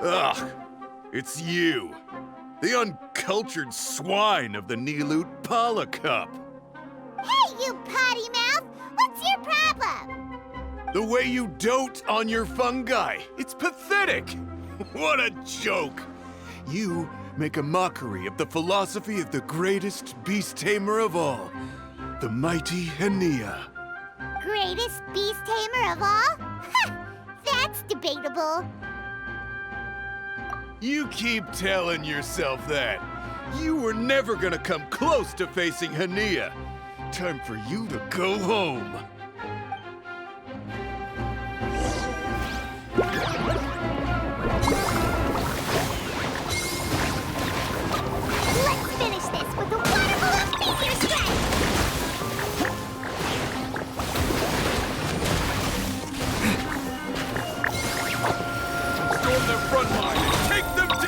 Ugh, it's you. The uncultured swine of the Nilotpala Cup. Hey, you potty mouth! What's your problem? The way you dote on your fungi. It's pathetic. What a joke. You make a mockery of the philosophy of the greatest beast tamer of all, the mighty Henia. Greatest beast tamer of all? Ha! That's debatable. You keep telling yourself that. You were never gonna come close to facing Henia. Time for you to go home. Let's finish this with a waterfall meteor strike! Storm their front line and take them down!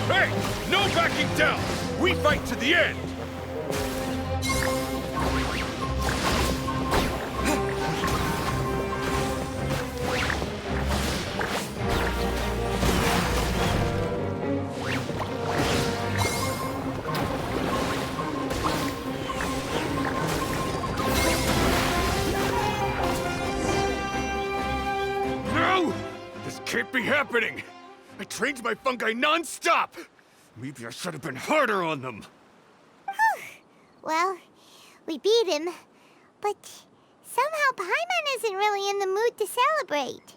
Hey! No backing down! We fight to the end! No! This can't be happening! I trained my fungi non-stop! Maybe I should have been harder on them. Well, we beat him, but somehow Paimon isn't really in the mood to celebrate.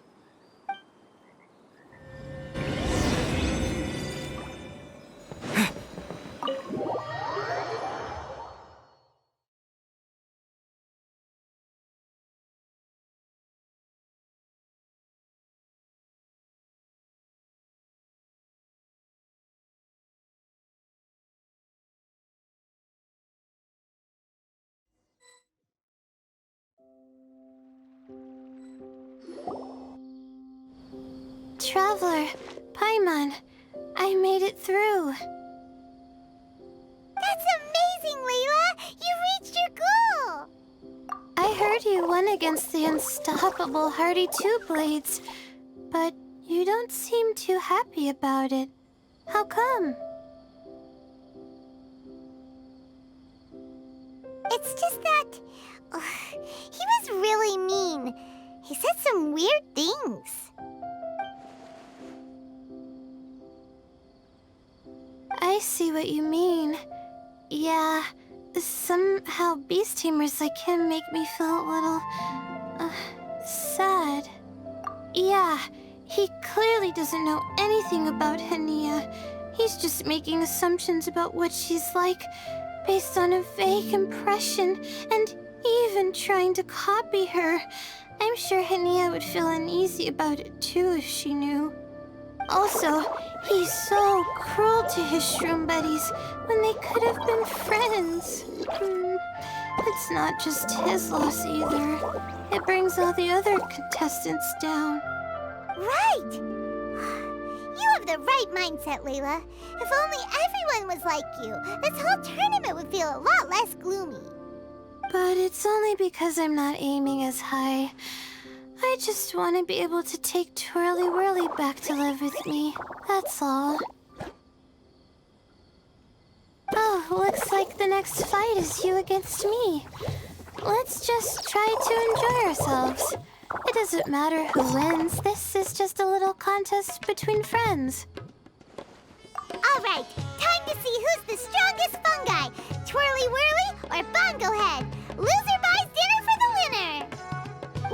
Traveler, Paimon, I made it through. That's amazing, Layla! You reached your goal! I heard you won against the unstoppable Hardy Two-Blades, but you don't seem too happy about it. How come? It's just that... he was really mean. He said some weird things. I see what you mean. Yeah, somehow beast tamers like him make me feel a little... sad. Yeah, he clearly doesn't know anything about Henia. He's just making assumptions about what she's like, based on a vague impression, and even trying to copy her. I'm sure Henia would feel uneasy about it too if she knew. Also, he's so cruel to his shroom buddies when they could have been friends. It's not just his loss either. It brings all the other contestants down. Right! You have the right mindset, Layla. If only everyone was like you, this whole tournament would feel a lot less gloomy. But it's only because I'm not aiming as high. I just want to be able to take Twirly Whirly back to live with me. That's all. Oh, looks like the next fight is you against me. Let's just try to enjoy ourselves. It doesn't matter who wins. This is just a little contest between friends. All right, time to see who's the strongest fungi. Twirly Whirly or Bongo Head. Loser buys dinner for the winner.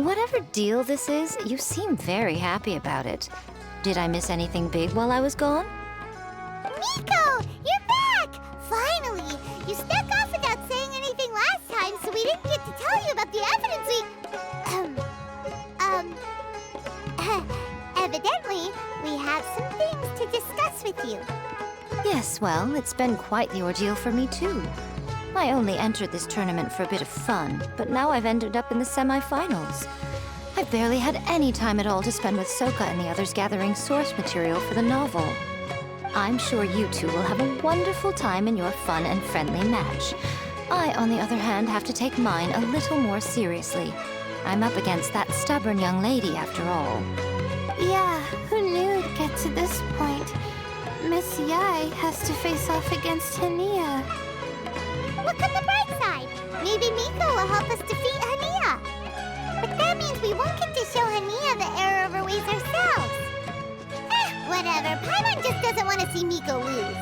Whatever deal this is, you seem very happy about it. Did I miss anything big while I was gone? Miko, you're back! Finally! You snuck off without saying anything last time, so we didn't get to tell you about the evidence we... you. Yes, well, it's been quite the ordeal for me too. I only entered this tournament for a bit of fun, but now I've ended up in the semi-finals. I've barely had any time at all to spend with Soka and the others gathering source material for the novel. I'm sure you two will have a wonderful time in your fun and friendly match. I, on the other hand, have to take mine a little more seriously. I'm up against that stubborn young lady, after all. Yeah, who knew it'd get to this point? Miss Yai has to face off against Hania. Look on the bright side. Maybe Miko will help us defeat Hania. But that means we won't get to show Hania the error of our ways ourselves. Whatever. Paimon just doesn't want to see Miko lose.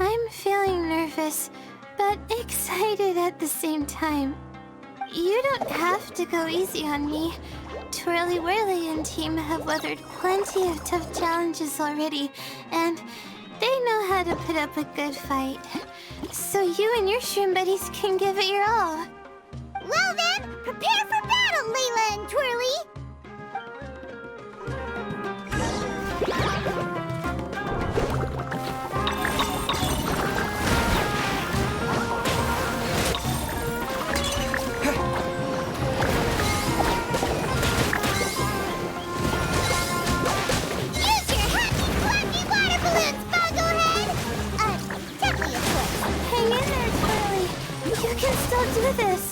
I'm feeling nervous, but excited at the same time. You don't have to go easy on me. Twirly Whirly and team have weathered plenty of tough challenges already, and they know how to put up a good fight. So you and your shroom buddies can give it your all. Well then, prepare for battle, Layla and Twirly! Use your happy, flappy water balloons, Fungohead! Gently, of course. Hang in there, Twirly. You can still do this.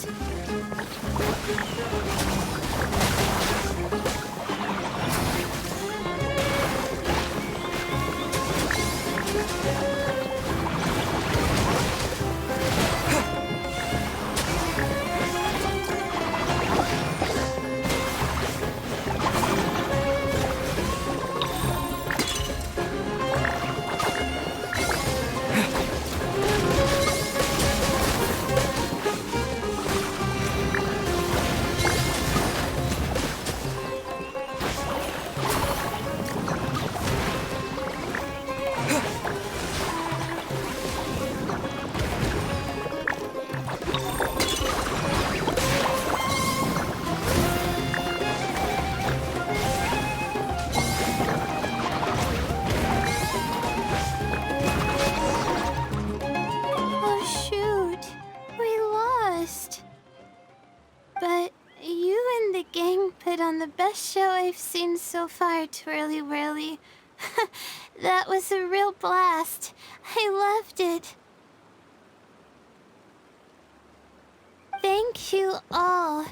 Oh shoot, we lost. But you and the gang put on the best show I've seen so far, Twirly Whirly. That was a real blast. I loved it. Thank you all.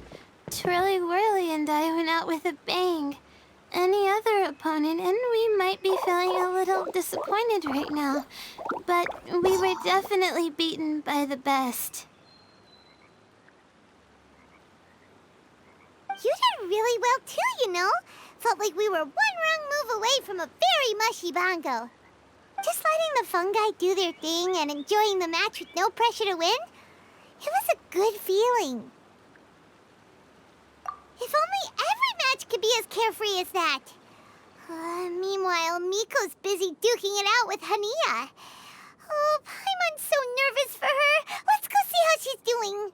Twirly Whirly and I went out with a bang. Any other opponent, and we might be feeling a little disappointed right now, but we were definitely beaten by the best. You did really well too, you know. Felt like we were one wrong move away from a very mushy bongo. Just letting the fungi do their thing and enjoying the match with no pressure to win, it was a good feeling. If only every match could be as carefree as that. Meanwhile, Miko's busy duking it out with Hania. Oh, Paimon's so nervous for her. Let's go see how she's doing.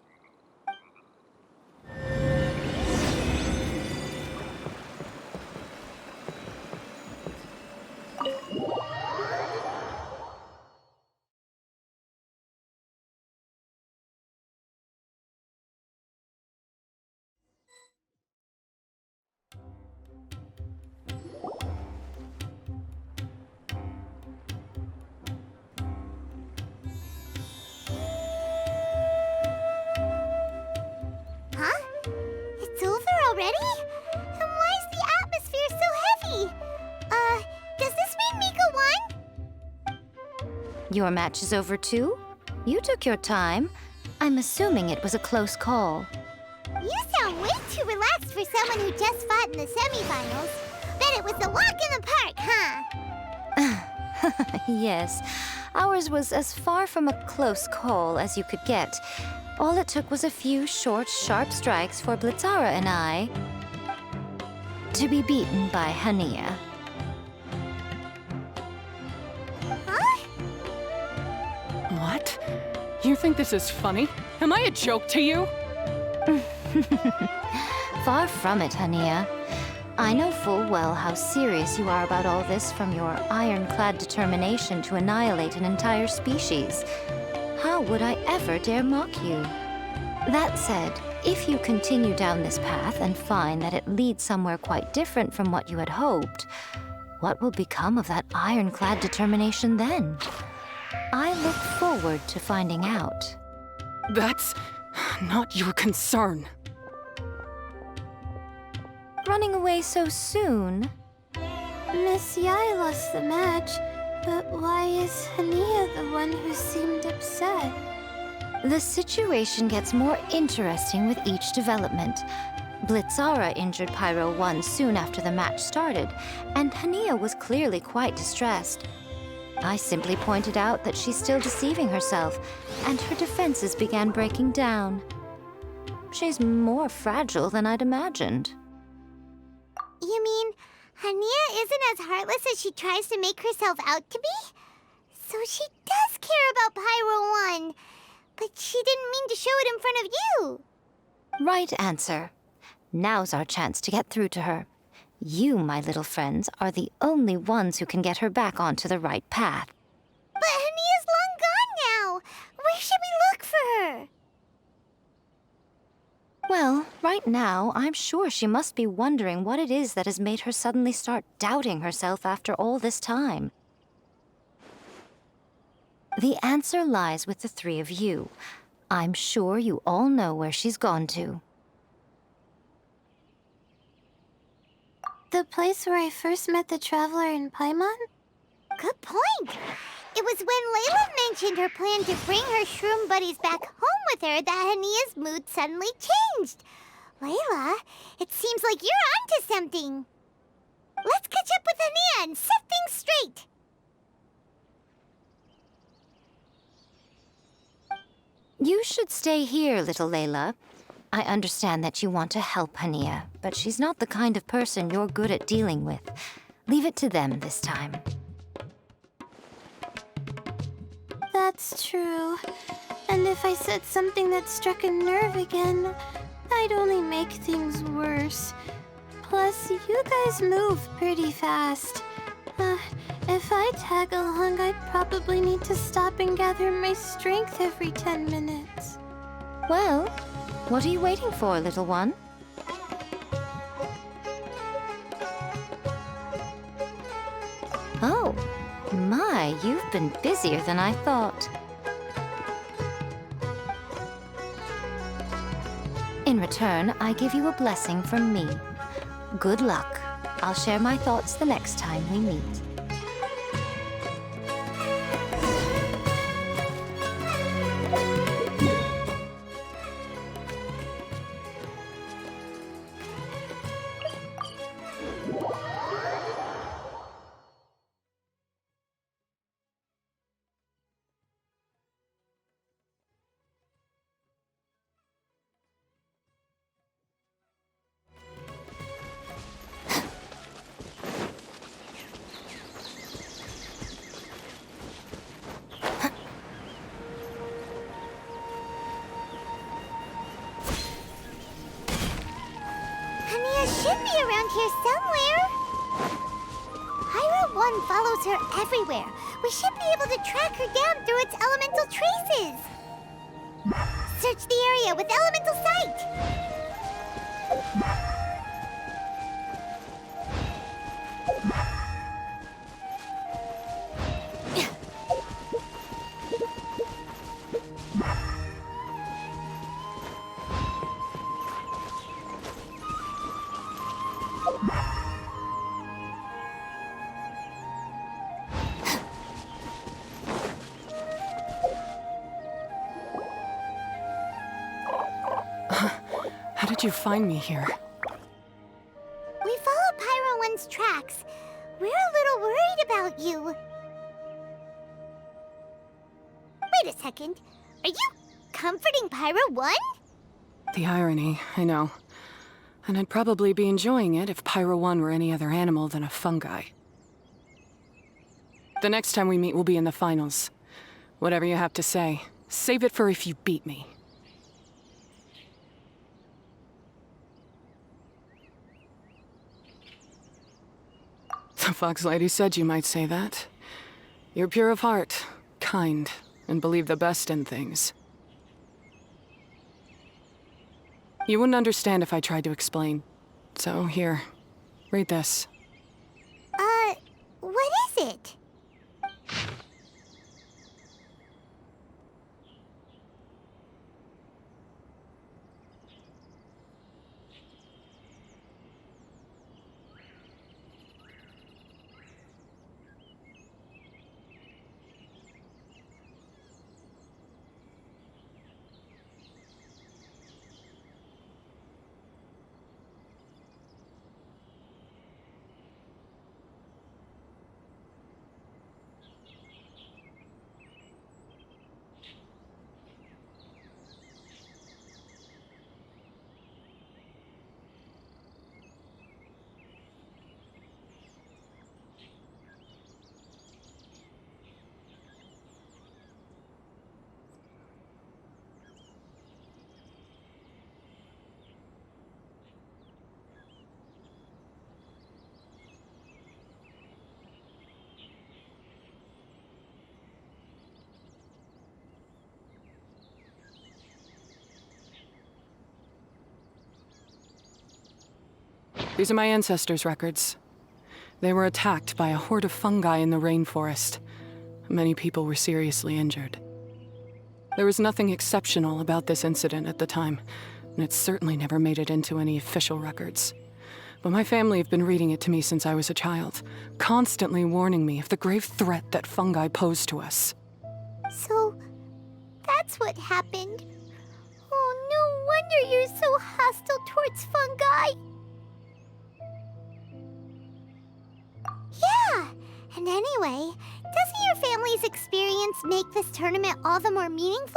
Your match is over too? You took your time. I'm assuming it was a close call. You sound way too relaxed for someone who just fought in the semifinals. Bet it was a walk in the park, huh? Yes, ours was as far from a close call as you could get. All it took was a few short, sharp strikes for Blitzara and I to be beaten by Hania. Huh? What? You think this is funny? Am I a joke to you? Far from it, Hania. I know full well how serious you are about all this from your ironclad determination to annihilate an entire species. How would I ever dare mock you? That said, if you continue down this path and find that it leads somewhere quite different from what you had hoped, what will become of that ironclad determination then? I look forward to finding out. That's not your concern. Running away so soon? Miss Yai lost the match, but why is Hania the one who seemed upset? The situation gets more interesting with each development. Blitzara injured Pyro 1 soon after the match started, and Hania was clearly quite distressed. I simply pointed out that she's still deceiving herself, and her defenses began breaking down. She's more fragile than I'd imagined. You mean Hania isn't as heartless as she tries to make herself out to be? So she does care about Pyro 1, but she didn't mean to show it in front of you. Right answer. Now's our chance to get through to her. You, my little friends, are the only ones who can get her back onto the right path. But Hania's long gone now. Where should we look for her? Well, right now, I'm sure she must be wondering what it is that has made her suddenly start doubting herself after all this time. The answer lies with the three of you. I'm sure you all know where she's gone to. The place where I first met the Traveler in Paimon? Good point. It was when Layla mentioned her plan to bring her shroom buddies back home with her that Hania's mood suddenly changed. Layla, it seems like you're onto something. Let's catch up with Hania and set things straight. You should stay here, little Layla. I understand that you want to help Hania, but she's not the kind of person you're good at dealing with. Leave it to them this time. That's true. And if I said something that struck a nerve again, I'd only make things worse. Plus, you guys move pretty fast. If I tag along, I'd probably need to stop and gather my strength every 10 minutes. Well, what are you waiting for, little one? Oh, my, you've been busier than I thought. In return, I give you a blessing from me. Good luck. I'll share my thoughts the next time we meet. Should be around here somewhere. Pyro 1 follows her everywhere. We should be able to track her down through its elemental traces. Search the area with elemental sight. did you find me here? We followed Pyro 1's tracks. We're a little worried about you. Wait a second. Are you comforting Pyro 1? The irony, I know. And I'd probably be enjoying it if Pyro 1 were any other animal than a fungi. The next time we meet will be in the finals. Whatever you have to say, save it for if you beat me. The Fox Lady said you might say that. You're pure of heart, kind, and believe the best in things. You wouldn't understand if I tried to explain. So here, read this. What is it? These are my ancestors' records. They were attacked by a horde of fungi in the rainforest. Many people were seriously injured. There was nothing exceptional about this incident at the time, and it certainly never made it into any official records. But my family have been reading it to me since I was a child, constantly warning me of the grave threat that fungi pose to us. So, that's what happened. Oh, no wonder you're so hostile towards fungi. Yeah, and anyway, doesn't your family's experience make this tournament all the more meaningful?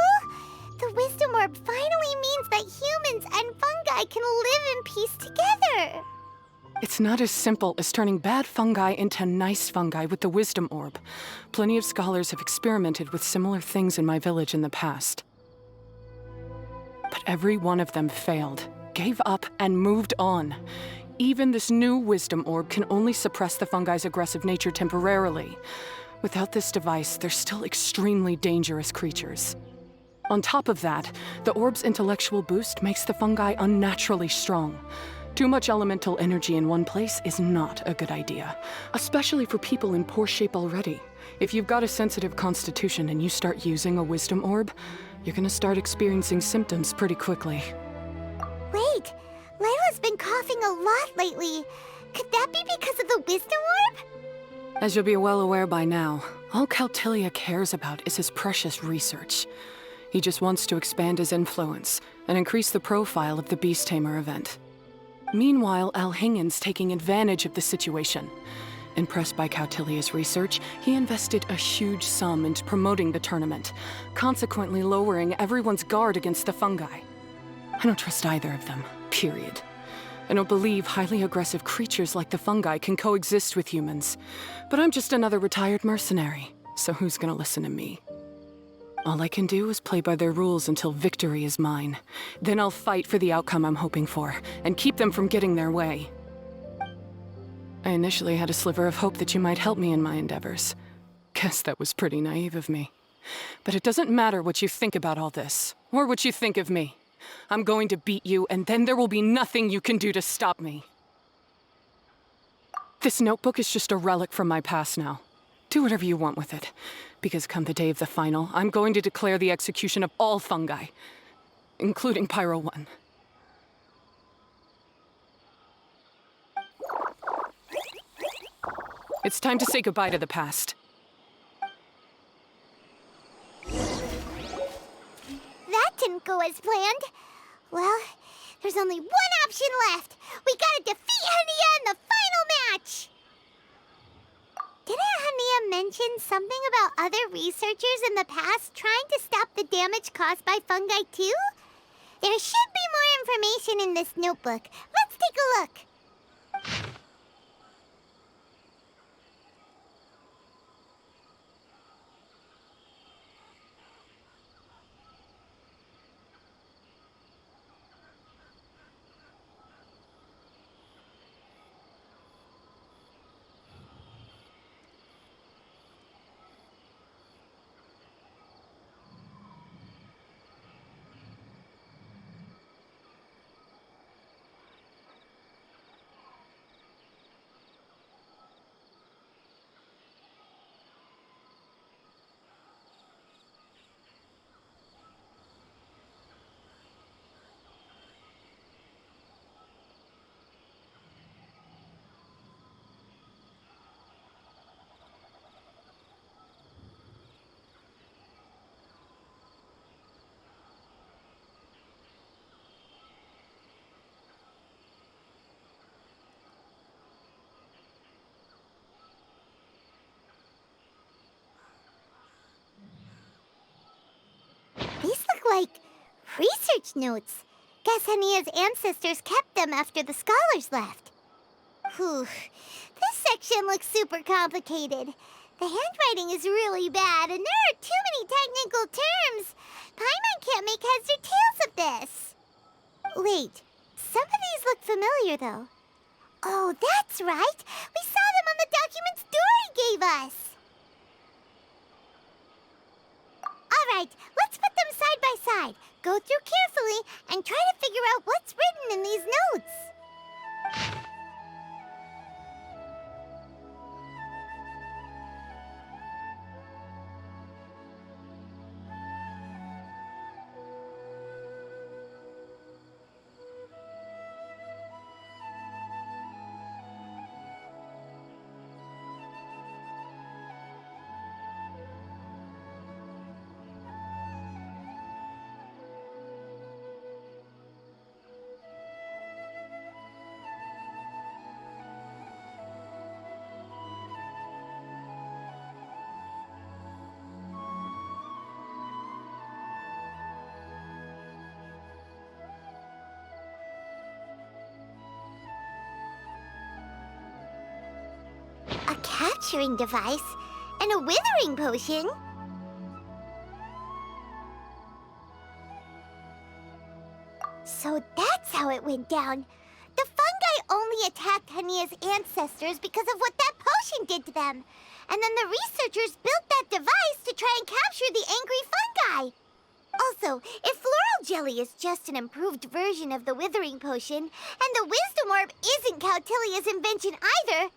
The Wisdom Orb finally means that humans and fungi can live in peace together. It's not as simple as turning bad fungi into nice fungi with the Wisdom Orb. Plenty of scholars have experimented with similar things in my village in the past. But every one of them failed, gave up, and moved on. Even this new Wisdom Orb can only suppress the fungi's aggressive nature temporarily. Without this device, they're still extremely dangerous creatures. On top of that, the orb's intellectual boost makes the fungi unnaturally strong. Too much elemental energy in one place is not a good idea, especially for people in poor shape already. If you've got a sensitive constitution and you start using a Wisdom Orb, you're gonna start experiencing symptoms pretty quickly. Wait, Layla's been coughing a lot lately. Could that be because of the Wisdom Orb? As you'll be well aware by now, all Caltilia cares about is his precious research. He just wants to expand his influence and increase the profile of the Beast Tamer event. Meanwhile, Alhingen's taking advantage of the situation. Impressed by Cautilia's research, he invested a huge sum into promoting the tournament, consequently lowering everyone's guard against the fungi. I don't trust either of them, period. I don't believe highly aggressive creatures like the fungi can coexist with humans. But I'm just another retired mercenary, so who's gonna listen to me? All I can do is play by their rules until victory is mine. Then I'll fight for the outcome I'm hoping for, and keep them from getting their way. I initially had a sliver of hope that you might help me in my endeavors. Guess that was pretty naive of me. But it doesn't matter what you think about all this, or what you think of me. I'm going to beat you, and then there will be nothing you can do to stop me. This notebook is just a relic from my past now. Do whatever you want with it, because come the day of the final, I'm going to declare the execution of all fungi, including Pyro 1. It's time to say goodbye to the past. That didn't go as planned. Well, There's only one option left. We gotta defeat Hania in the final match! Didn't Hania mention something about other researchers in the past trying to stop the damage caused by fungi too? There should be more information in this notebook. Let's take a look. These look like research notes. Guess Hania's ancestors kept them after the scholars left. Whew. This section looks super complicated. The handwriting is really bad, and there are too many technical terms. Paimon can't make heads or tails of this. Wait, some of these look familiar, though. Oh, that's right. We saw them on the documents Dory gave us. All right, let's put them side by side, go through carefully, and try to figure out what's written in these notes. A capturing device and a withering potion? So that's how it went down. The fungi only attacked Hania's ancestors because of what that potion did to them. And then the researchers built that device to try and capture the angry fungi. Also, if floral jelly is just an improved version of the withering potion, and the wisdom orb isn't Cautilia's invention either,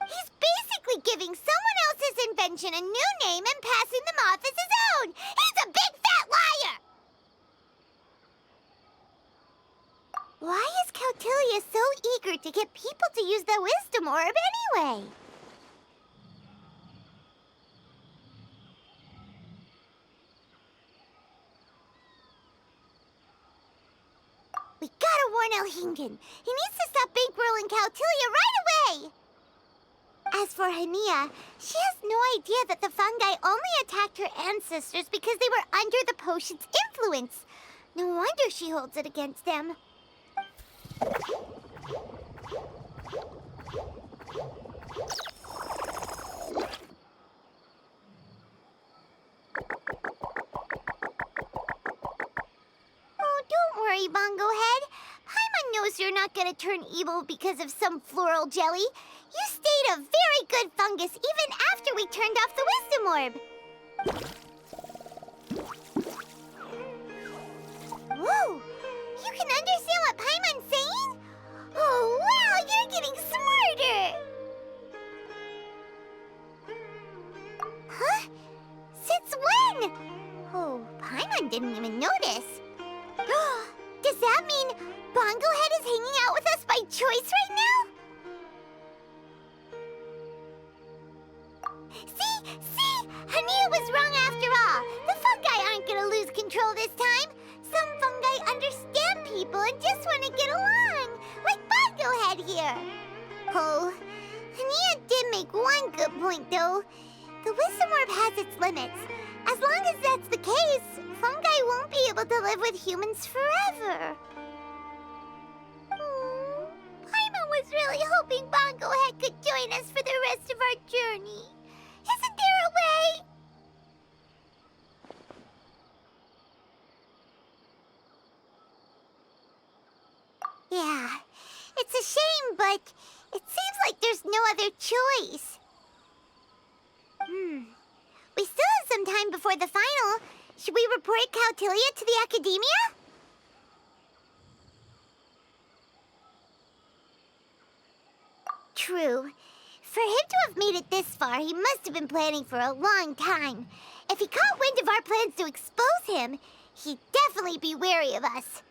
he's basically giving someone else's invention a new name and passing them off as his own. He's a big fat liar! Why is Cautilia so eager to get people to use the wisdom orb anyway? We gotta warn Elhingen. He needs to stop bankrolling Cautilia right away! As for Hania, she has no idea that the fungi only attacked her ancestors because they were under the potion's influence. No wonder she holds it against them. Oh, don't worry, Bongo Head. Paimon knows you're not gonna turn evil because of some floral jelly. You stayed a very good fungus even after we turned off the wisdom orb. Whoa! You can understand what Paimon's saying? Oh, wow! You're getting smarter! Huh? Since when? Oh, Paimon didn't even notice. Does that mean Bongo Head is hanging out with us by choice right now? See? Hania was wrong after all. The fungi aren't gonna lose control this time. Some fungi understand people people and just want to get along, like Bongo Head here. Oh, Hania did make one good point, though. The Wisdom Orb has its limits. As long as that's the case, fungi won't be able to live with humans forever. Paimon was really hoping Bongo Head could join us for the rest of our journey. Isn't there a way? Yeah, it's a shame, but it seems like there's no other choice. We still have some time before the final. Should we report Cautilia to the Academia? True. For him to have made it this far, he must have been planning for a long time. If he caught wind of our plans to expose him, he'd definitely be wary of us.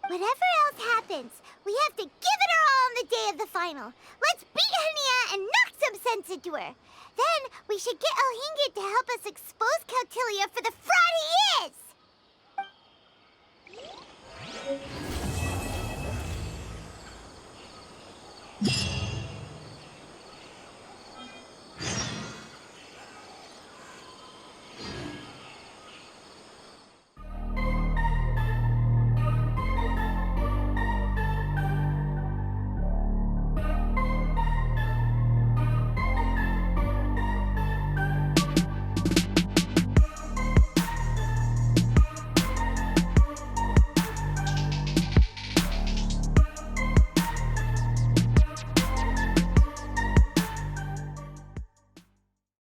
Whatever else happens, we have to give it our all on the day of the final. Let's beat Hania and knock some sense into her. Then we should get Elhingit to help us expose Cautilia for the fraud he is!